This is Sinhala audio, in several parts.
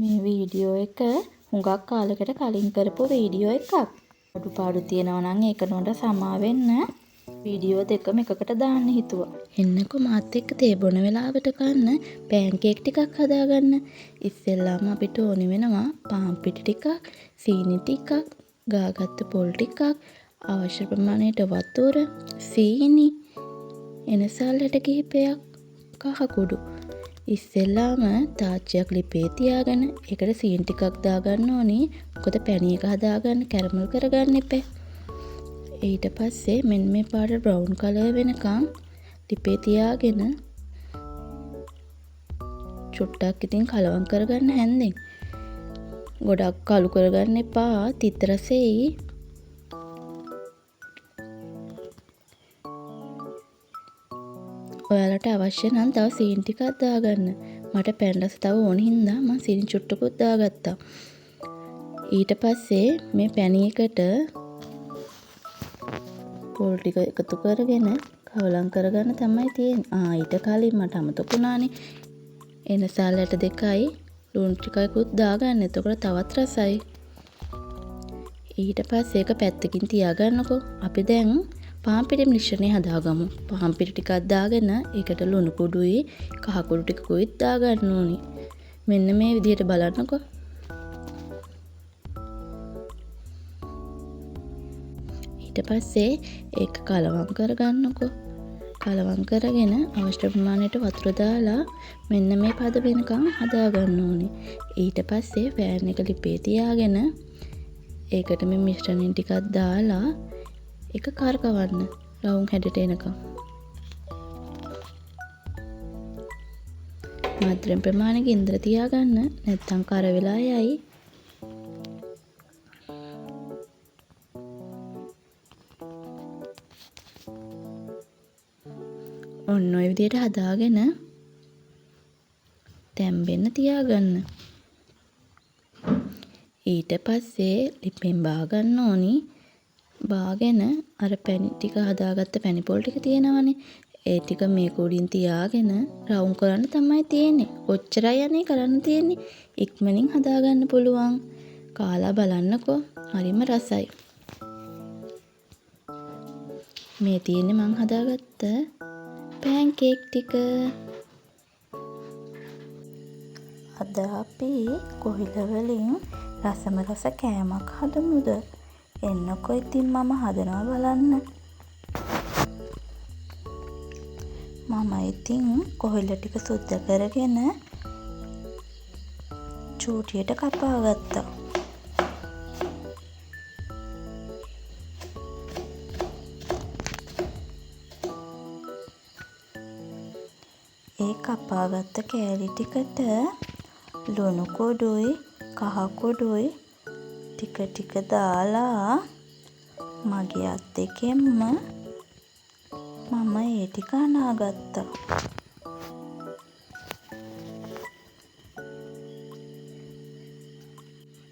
මේ වීඩියෝ එක හුඟක් කාලයකට කලින් කරපු වීඩියෝ එකක්. අඩුපාඩු තියෙනවා නම් ඒක නොට සමා වෙන්න. වීඩියෝ දෙකම එකකට දාන්න හිතුවා. එන්නකෝ මාත් එක්ක තේ බොන වෙලාවට කන්න පෑන් කේක් ටිකක් හදාගන්න. ඉස්සෙල්ලාම අපිට ඕනි වෙනවා පාන් පිටි ටිකක්, සීනි ටිකක්, ගාගත්තු පොල් ටිකක්, අවශ්‍ය ප්‍රමාණයට වතුර, සීනි, එනසල්ලට කිහිපයක්, කහ කුඩු. ඉස්සෙල්ලාම තාච්චියක් ලිපේ තියාගෙන ඒකට සීනි ටිකක් දාගන්න ඕනි. මොකද පැණි එක හදාගන්න කැරමල් කරගන්න එපා. ඊට පස්සේ මෙන්න මේ පාට බ්‍රවුන් කලර් වෙනකම් ලිපේ තියාගෙන චුට්ටක් ඉතින් කලවම් කරගන්න හැන්දෙන්. ගොඩක් කළු කරගන්න එපා. තිත්ත රසෙයි. ඔයාලට අවශ්‍ය නම් තව සීනි ටිකක් දාගන්න. මට පැන් රස තව ඕන හින්දා මම සීනි චුට්ටකුත් දාගත්තා. ඊට පස්සේ මේ පැණි එකට පොල් ටික එකතු කරගෙන කවලම් කරගන්න තමයි තියෙන්නේ. ඊට කලින් මට අමතක වුණානේ. එනසල්ලට දෙකයි ලුණු ටිකකුත් දාගන්න. එතකොට තවත් රසයි. ඊට පස්සේ ඒක පැත්තකින් තියාගන්නකෝ. අපි දැන් පාන් පිටි මිශ්‍රණය හදාගමු. පාන් පිටි ටිකක් දාගෙන ඒකට ලුණු කුඩුයි කහ කුඩු ටිකකුත් දාගන්න ඕනි. මෙන්න මේ විදිහට බලන්නකෝ. ඊට පස්සේ ඒක කලවම් කරගන්නකෝ. කලවම් කරගෙන අවශ්‍ය ප්‍රමාණයට වතුර දාලා මෙන්න මේ පද වෙනකන් හදාගන්න ඕනි. ඊට පස්සේ පෑන් එක ලිපේ තියාගෙන ඒකට මේ මිශ්‍රණය ටිකක් දාලා ඒක කරකවන්න රවුම් හැඩට එනකම්. මධ්‍යම ප්‍රමාණය ගින්දර තියාගන්න නැත්නම් කර වෙලා යයි. ඔන්න ඔය විදිහට හදාගෙන තැම්බෙන්න තියාගන්න. ඊට පස්සේ ලිපෙන් බාගන්න ඕනි. බාගෙන අර පැණි ටික හදාගත්ත පැණි පොල් ටික තියෙනවනේ. ඒ ටික මේක උඩින් තියාගෙන රවුම් කරන්න තමයි තියෙන්නේ. ඔච්චරයි අනේ කරන්න තියෙන්නේ. ඉක්මනින් හදාගන්න පුළුවන්. කාලා බලන්නකෝ. හරිම රසයි. මේ තියෙන්නේ මං හදාගත්ත පෑන් කේක් ටික. අද අපි කොහිල වලින් රසම රස කෑමක් හදමුද? එන්නකෝ ඉතින් මම හදනවා බලන්න. මම ඉතින් කොහිල ටික සුද්ධ කරගෙන චූටියට කපා ගත්තා. ඒ කපාගත්ත කෑලි ටිකට ලුණු කොඩුයි කහ කොඩුයි ටික ටික දාලා මගේ අත් දෙකෙන්ම මම ඒ ටික අනාගත්තා.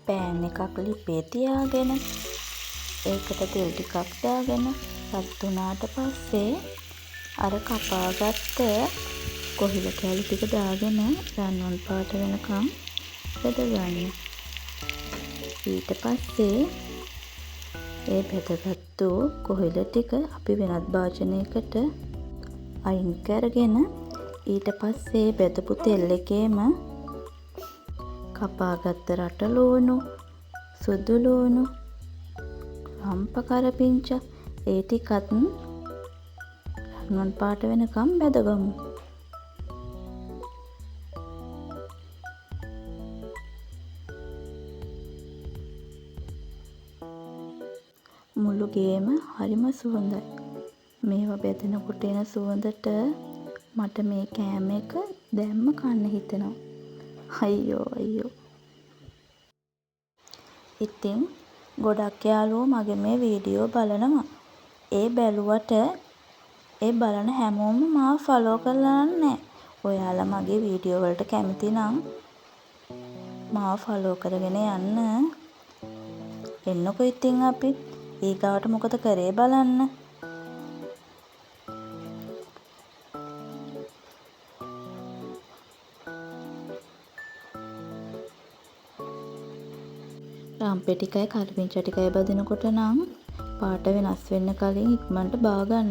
පෑන් එකක් ලිපේ තියාගෙන ඒකට තෙල් ටිකක් දාගෙන රත් වුණාට පස්සේ අර කපාගත්ත කොහිල කෑලි ටික දාගෙන රන්වන් පාට වෙනකම් බෙදගන්න. ඊට පස්සේ ඒ බෙදගත්තු කොහිල ටික අපි වෙනත් භාජනයකට අයින් කරගෙන ඊට පස්සේ බෙදපු තෙල් එකේම කපාගත්ත රටලූණු, සුදු ලූණු, රම්ප කරපිංච ඒ ටිකත් රන්වන් පාට වෙනකම් බෙදගමු. මුළු ගේම හරිම සුවඳයි. මේවා බෙදෙනකොට එන සුවඳට මට මේ කෑම එක දැම්ම කන්න හිතෙනවා. අයියෝ අයියෝ. ඉතින් ගොඩක් යාළුවෝ මගේ මේ වීඩියෝ බලනවා. ඒ බැලුවට ඒ බලන හැමෝම මාව ෆලෝ කරලා නැහැ. ඔයාලා මගේ වීඩියෝ වලට කැමති නම් මාව ෆලෝ කරගෙන යන්න. එන්නකෝ ඉතින් අපි ඊගාවට මොකද කරේ බලන්න. රම්පෙ ටිකයි කරපිංචා ටිකයි බදිනකොට නම් පාට වෙනස් වෙන්න කලින් ඉක්මනට බා ගන්න.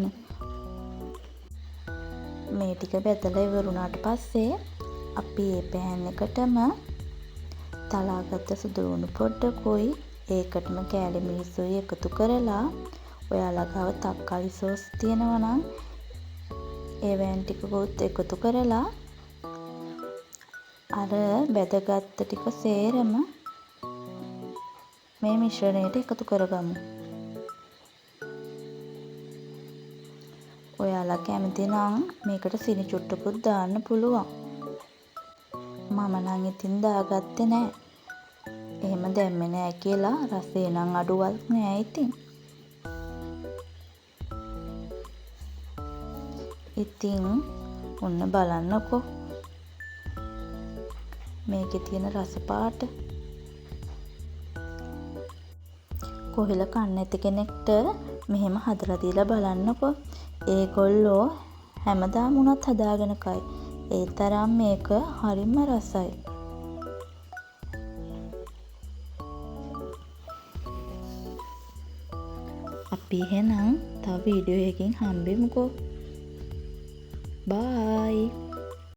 මේ ටික බෙදලා ඉවරුණාට පස්සේ අපි මේ පෑන් එකටම තලාගත්ත සුදු ලුණු පොඩ්ඩකුයි ඒකටම කෑලි මිරිස්සුයි එකතු කරලා ඔයාලා ගාව තක්කාලි සෝස් තියෙනවා නම් ඒ වෑන් ටිකකුත් එකතු කරලා අර බෙදගත්ත ටික සේරම මේ මිශ්‍රණයට එකතු කරගමු. ඔයාලා කැමති නම් මේකට සීනි චුට්ටකුත් දාන්න පුළුවන්. මම නම් ඉතින් දාගත්තේ නෑ. එහෙම දැම්මේ නෑ කියලා රසේ නම් අඩුවක් නෑ ඉතින්. ඉතින් ඔන්න බලන්නකෝ. මේකේ තියෙන රස පාට. කොහෙල කන්න නැති කෙනෙක්ට මෙහෙම හදලා දීලා බලන්නකෝ. ඒගොල්ලෝ හැමදාම උනත් හදාගෙන කයි. ඒ තරම් මේක හරිම රසයි. අපි එහෙනම් තව වීඩියෝ එකකින් හම්බෙමුකෝ. බයි.